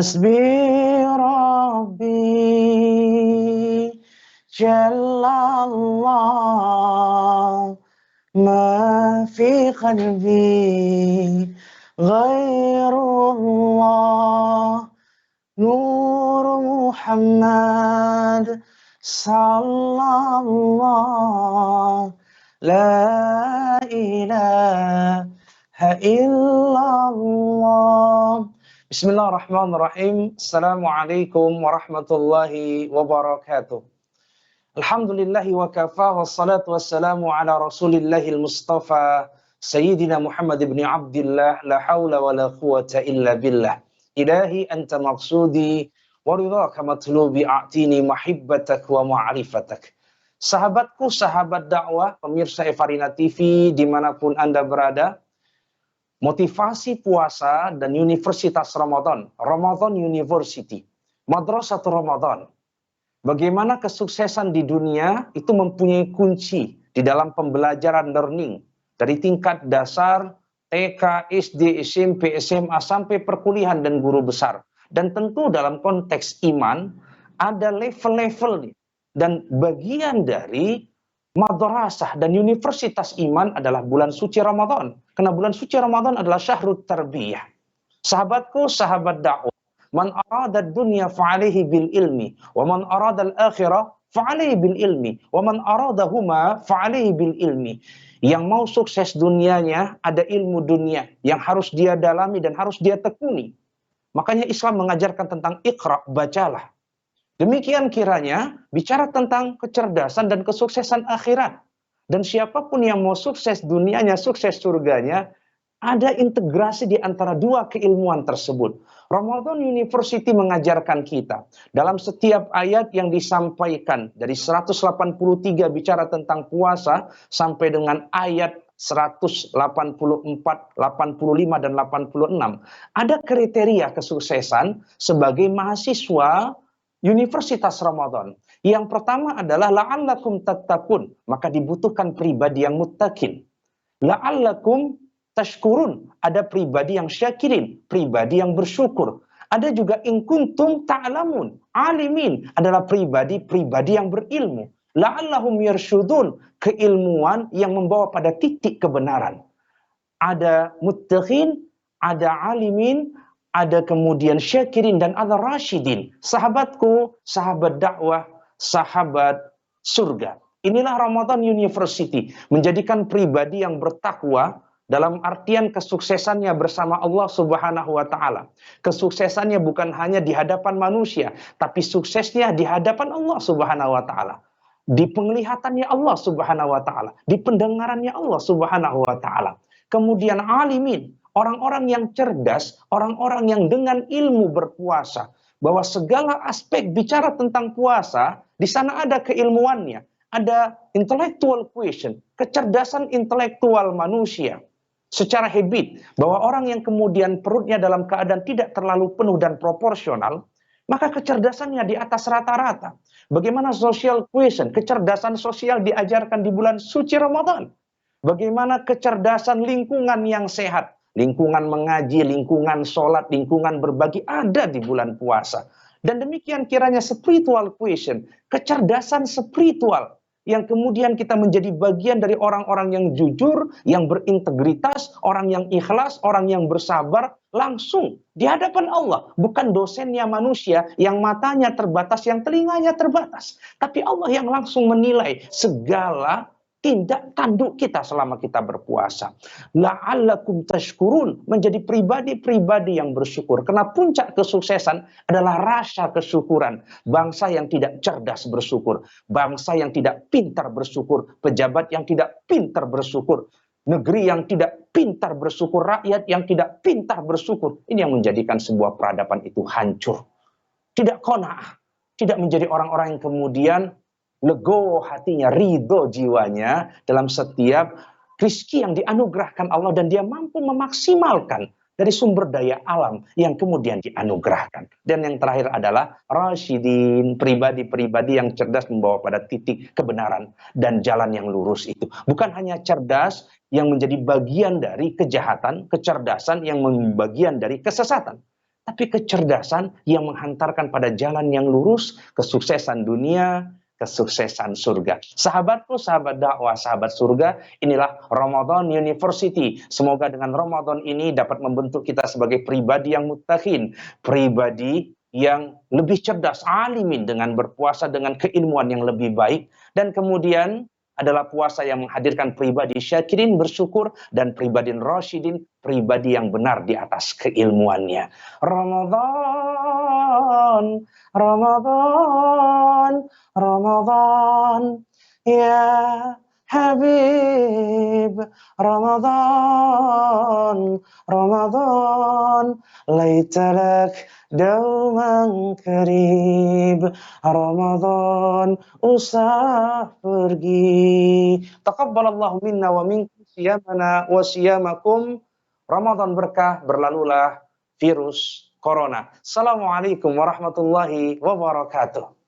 Hasbi Rabbi Jalallah ma fi qalbi ghairullah Nur Muhammad sallallahu la ilaha illallah. Bismillahirrahmanirrahim. Assalamualaikum warahmatullahi wabarakatuh. Alhamdulillahi wa kafa wassalatu wassalamu ala rasulillahil mustafa Sayyidina Muhammad ibn Abdillah la hawla wa la quwata illa billah. Ilahi anta maqsudi wa ridhaka matlubi a'tini mahibbatak wa ma'rifatak. Sahabatku, sahabat dakwah, pemirsa Evarina TV dimanapun Anda berada, motivasi puasa dan Universitas Ramadan, Ramadan University, Madrasatul Ramadan. Bagaimana kesuksesan di dunia itu mempunyai kunci di dalam pembelajaran learning dari tingkat dasar, TK, SD, SMP, SMA sampai perkuliahan dan guru besar. Dan tentu dalam konteks iman ada level-level dan bagian dari madrasah dan universitas iman adalah bulan suci Ramadan. Karena bulan suci Ramadan adalah syahrut tarbiyah. Sahabatku, sahabat dakwah, man arada dunya fa'alaihi bil ilmi, wa man arada al-akhirah fa'alaihi bil ilmi, wa man aradahuma fa'alaihi bil ilmi. Yang mau sukses dunianya ada ilmu dunia yang harus dia dalami dan harus dia tekuni. Makanya Islam mengajarkan tentang iqra, bacalah. Demikian kiranya bicara tentang kecerdasan dan kesuksesan akhirat. Dan siapapun yang mau sukses dunianya, sukses surganya, ada integrasi di antara dua keilmuan tersebut. Ramadan University mengajarkan kita dalam setiap ayat yang disampaikan dari 183 bicara tentang puasa sampai dengan ayat 184, 85 dan 86. Ada kriteria kesuksesan sebagai mahasiswa Universitas Ramadan. Yang pertama adalah la'allakum tattaqun, maka dibutuhkan pribadi yang muttaqin. La'allakum tashkurun, ada pribadi yang syakirin, pribadi yang bersyukur. Ada juga in kuntum ta'lamun, alimin, adalah pribadi yang berilmu. La'allahum yarsyudun, keilmuan yang membawa pada titik kebenaran. Ada muttaqin, ada alimin, ada kemudian syakirin dan ada rasyidin. Sahabatku, sahabat dakwah, sahabat surga. Inilah Ramadan University, menjadikan pribadi yang bertakwa dalam artian kesuksesannya bersama Allah Subhanahu wa taala. Kesuksesannya bukan hanya di hadapan manusia, tapi suksesnya di hadapan Allah Subhanahu wa taala. Di penglihatannya Allah Subhanahu wa taala, di pendengarannya Allah Subhanahu wa taala. Kemudian alimin, orang-orang yang cerdas, orang-orang yang dengan ilmu berpuasa, bahwa segala aspek bicara tentang puasa, di sana ada keilmuannya, ada intellectual question, kecerdasan intelektual manusia. Secara habit, bahwa orang yang kemudian perutnya dalam keadaan tidak terlalu penuh dan proporsional, maka kecerdasannya di atas rata-rata. Bagaimana social question, kecerdasan sosial diajarkan di bulan suci Ramadan. Bagaimana kecerdasan lingkungan yang sehat, lingkungan mengaji, lingkungan sholat, lingkungan berbagi ada di bulan puasa. Dan demikian kiranya spiritual question, kecerdasan spiritual yang kemudian kita menjadi bagian dari orang-orang yang jujur, yang berintegritas, orang yang ikhlas, orang yang bersabar, langsung di hadapan Allah. Bukan dosennya manusia yang matanya terbatas, yang telinganya terbatas. Tapi Allah yang langsung menilai segala tindak tanduk kita selama kita berpuasa. La'allakum tashkurun, menjadi pribadi-pribadi yang bersyukur. Karena puncak kesuksesan adalah rasa kesyukuran. Bangsa yang tidak cerdas bersyukur, bangsa yang tidak pintar bersyukur, pejabat yang tidak pintar bersyukur, negeri yang tidak pintar bersyukur, rakyat yang tidak pintar bersyukur. Ini yang menjadikan sebuah peradaban itu hancur. Tidak qanaah, tidak menjadi orang-orang yang kemudian legowo hatinya, ridho jiwanya dalam setiap rezeki yang dianugerahkan Allah, dan dia mampu memaksimalkan dari sumber daya alam yang kemudian dianugerahkan. Dan yang terakhir adalah rasyidin, pribadi-pribadi yang cerdas membawa pada titik kebenaran dan jalan yang lurus itu. Bukan hanya cerdas yang menjadi bagian dari kejahatan, kecerdasan yang bagian dari kesesatan. tapi kecerdasan yang menghantarkan pada jalan yang lurus, kesuksesan dunia, kesuksesan surga. Sahabatku, sahabat dakwah, sahabat surga, inilah Ramadan University. Semoga dengan Ramadan ini dapat membentuk kita sebagai pribadi yang muttaqin, pribadi yang lebih cerdas, alimin, dengan berpuasa dengan keilmuan yang lebih baik, dan kemudian adalah puasa yang menghadirkan pribadi syakirin, bersyukur, dan pribadi rasyidin, pribadi yang benar di atas keilmuannya. Ramadan, Ramadan, Ramadan, ya Habib, Ramadan, Ramadan, laitalak dauman karib, Ramadan, usah pergi. Taqabbalallahu minna wa minkum siyamana wa siyamakum. Ramadan berkah, berlalulah virus corona. Assalamualaikum warahmatullahi wabarakatuh.